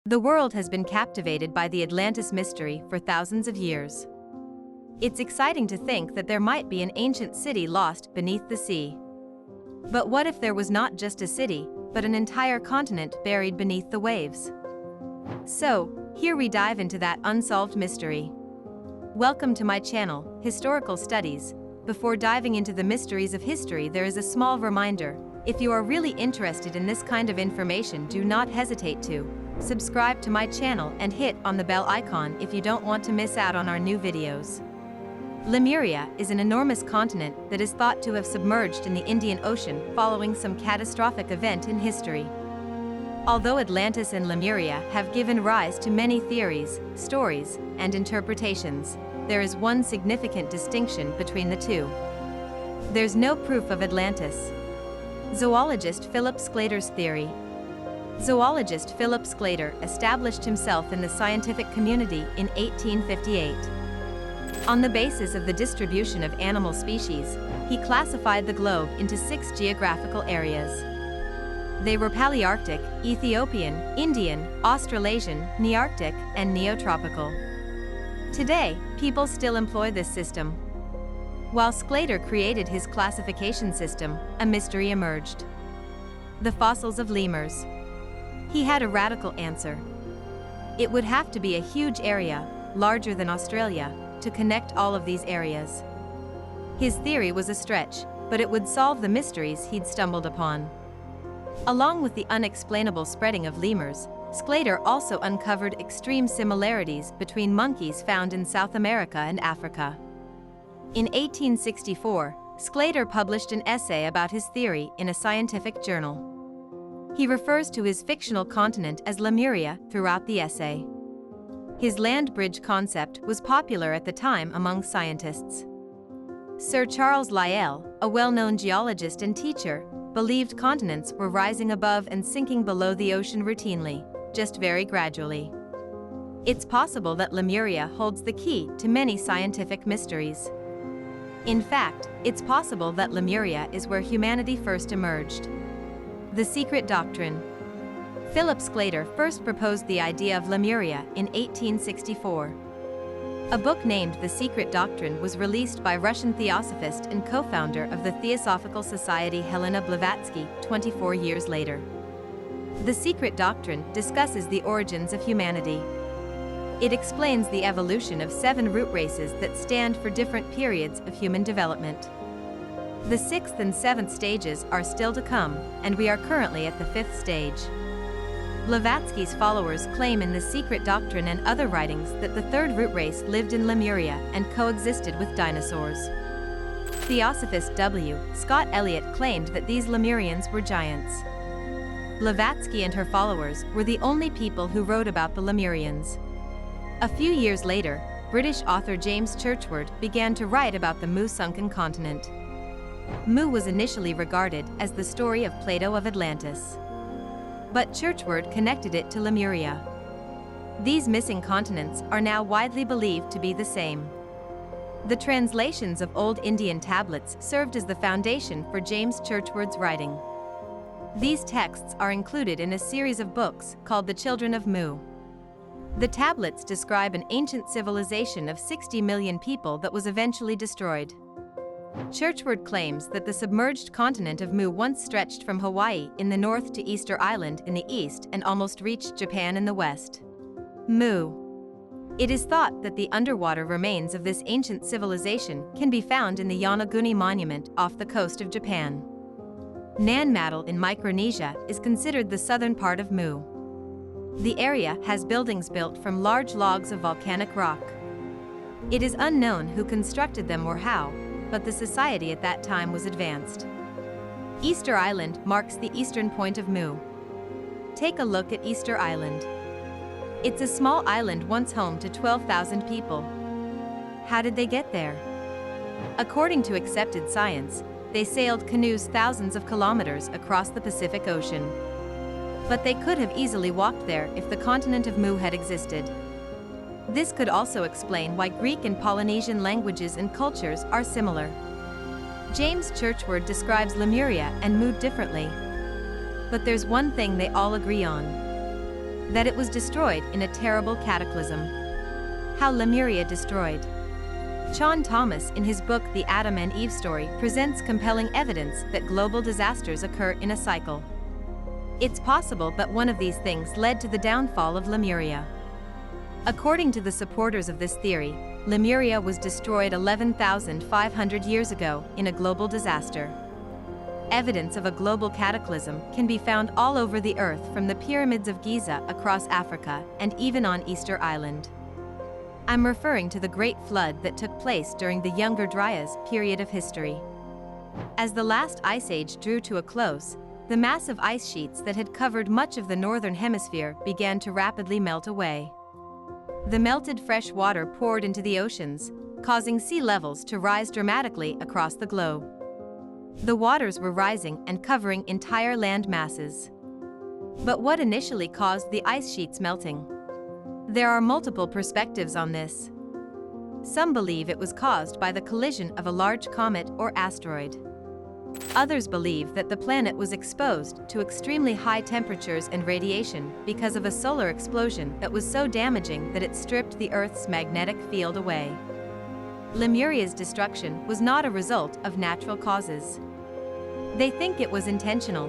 The world has been captivated by the Atlantis mystery for thousands of years. It's exciting to think that there might be an ancient city lost beneath the sea. But what if there was not just a city, but an entire continent buried beneath the waves? So, here we dive into that unsolved mystery. Welcome to my channel, Historical Studies. Before diving into the mysteries of history, there is a small reminder. If you are really interested in this kind of information, do not hesitate to subscribe to my channel and hit on the bell icon if you don't want to miss out on our new videos. Lemuria is an enormous continent that is thought to have submerged in the Indian Ocean following some catastrophic event in history. Although Atlantis and Lemuria have given rise to many theories, stories, and interpretations, there is one significant distinction between the two. There's no proof of Atlantis. Zoologist Philip Sclater's theory. Zoologist Philip Sclater established himself in the scientific community in 1858. On the basis of the distribution of animal species, he classified the globe into 6 geographical areas. They were Palearctic, Ethiopian, Indian, Australasian, Nearctic, and Neotropical. Today, people still employ this system. While Sclater created his classification system, a mystery emerged. The fossils of lemurs. He had a radical answer. It would have to be a huge area, larger than Australia, to connect all of these areas. His theory was a stretch, but it would solve the mysteries he'd stumbled upon. Along with the unexplainable spreading of lemurs, Sclater also uncovered extreme similarities between monkeys found in South America and Africa. In 1864, Sclater published an essay about his theory in a scientific journal. He refers to his fictional continent as Lemuria throughout the essay. His land bridge concept was popular at the time among scientists. Sir Charles Lyell, a well-known geologist and teacher, believed continents were rising above and sinking below the ocean routinely, just very gradually. It's possible that Lemuria holds the key to many scientific mysteries. In fact, it's possible that Lemuria is where humanity first emerged. The Secret Doctrine. Philip Sclater first proposed the idea of Lemuria in 1864. A book named The Secret Doctrine was released by Russian theosophist and co-founder of the Theosophical Society Helena Blavatsky 24 years later. The Secret Doctrine discusses the origins of humanity. It explains the evolution of 7 root races that stand for different periods of human development. The 6th and 7th stages are still to come, and we are currently at the 5th stage. Blavatsky's followers claim in The Secret Doctrine and other writings that the 3rd root race lived in Lemuria and coexisted with dinosaurs. Theosophist W. Scott Elliott claimed that these Lemurians were giants. Blavatsky and her followers were the only people who wrote about the Lemurians. A few years later, British author James Churchward began to write about the Mu-sunken continent. Mu was initially regarded as the story of Plato of Atlantis. But Churchward connected it to Lemuria. These missing continents are now widely believed to be the same. The translations of old Indian tablets served as the foundation for James Churchward's writing. These texts are included in a series of books called The Children of Mu. The tablets describe an ancient civilization of 60 million people that was eventually destroyed. Churchward claims that the submerged continent of Mu once stretched from Hawaii in the north to Easter Island in the east and almost reached Japan in the west. Mu. It is thought that the underwater remains of this ancient civilization can be found in the Yonaguni Monument off the coast of Japan. Nan Madol in Micronesia is considered the southern part of Mu. The area has buildings built from large logs of volcanic rock. It is unknown who constructed them or how, but the society at that time was advanced. Easter Island marks the eastern point of Mu. Take a look at Easter Island. It's a small island once home to 12,000 people. How did they get there? According to accepted science, they sailed canoes thousands of kilometers across the Pacific Ocean. But they could have easily walked there if the continent of Mu had existed. This could also explain why Greek and Polynesian languages and cultures are similar. James Churchward describes Lemuria and Mu differently. But there's one thing they all agree on. that it was destroyed in a terrible cataclysm. How Lemuria destroyed. John Thomas, in his book The Adam and Eve Story, presents compelling evidence that global disasters occur in a cycle. It's possible that one of these things led to the downfall of Lemuria. According to the supporters of this theory, Lemuria was destroyed 11,500 years ago in a global disaster. Evidence of a global cataclysm can be found all over the earth, from the pyramids of Giza across Africa and even on Easter Island. I'm referring to the Great Flood that took place during the Younger Dryas period of history. As the last ice age drew to a close, the massive ice sheets that had covered much of the northern hemisphere began to rapidly melt away. The melted fresh water poured into the oceans, causing sea levels to rise dramatically across the globe. The waters were rising and covering entire land masses. But what initially caused the ice sheets melting? There are multiple perspectives on this. Some believe it was caused by the collision of a large comet or asteroid. Others believe that the planet was exposed to extremely high temperatures and radiation because of a solar explosion that was so damaging that it stripped the Earth's magnetic field away. Lemuria's destruction was not a result of natural causes. They think it was intentional.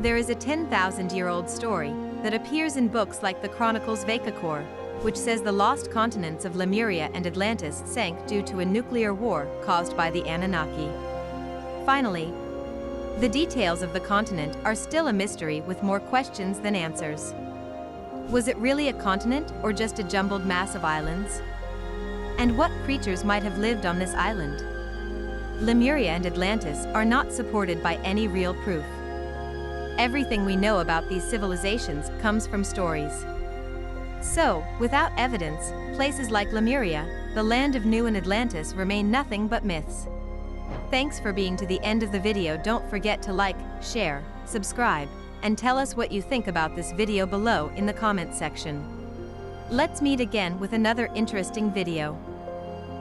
There is a 10,000-year-old story that appears in books like the Chronicles Vacacor, which says the lost continents of Lemuria and Atlantis sank due to a nuclear war caused by the Anunnaki. Finally, the details of the continent are still a mystery, with more questions than answers. Was it really a continent or just a jumbled mass of islands? And what creatures might have lived on this island? Lemuria and Atlantis are not supported by any real proof. Everything we know about these civilizations comes from stories. So, without evidence, places like Lemuria, the land of New and Atlantis, remain nothing but myths. Thanks for being to the end of the video. Don't forget to like, share, subscribe, and tell us what you think about this video below in the comment section. Let's meet again with another interesting video.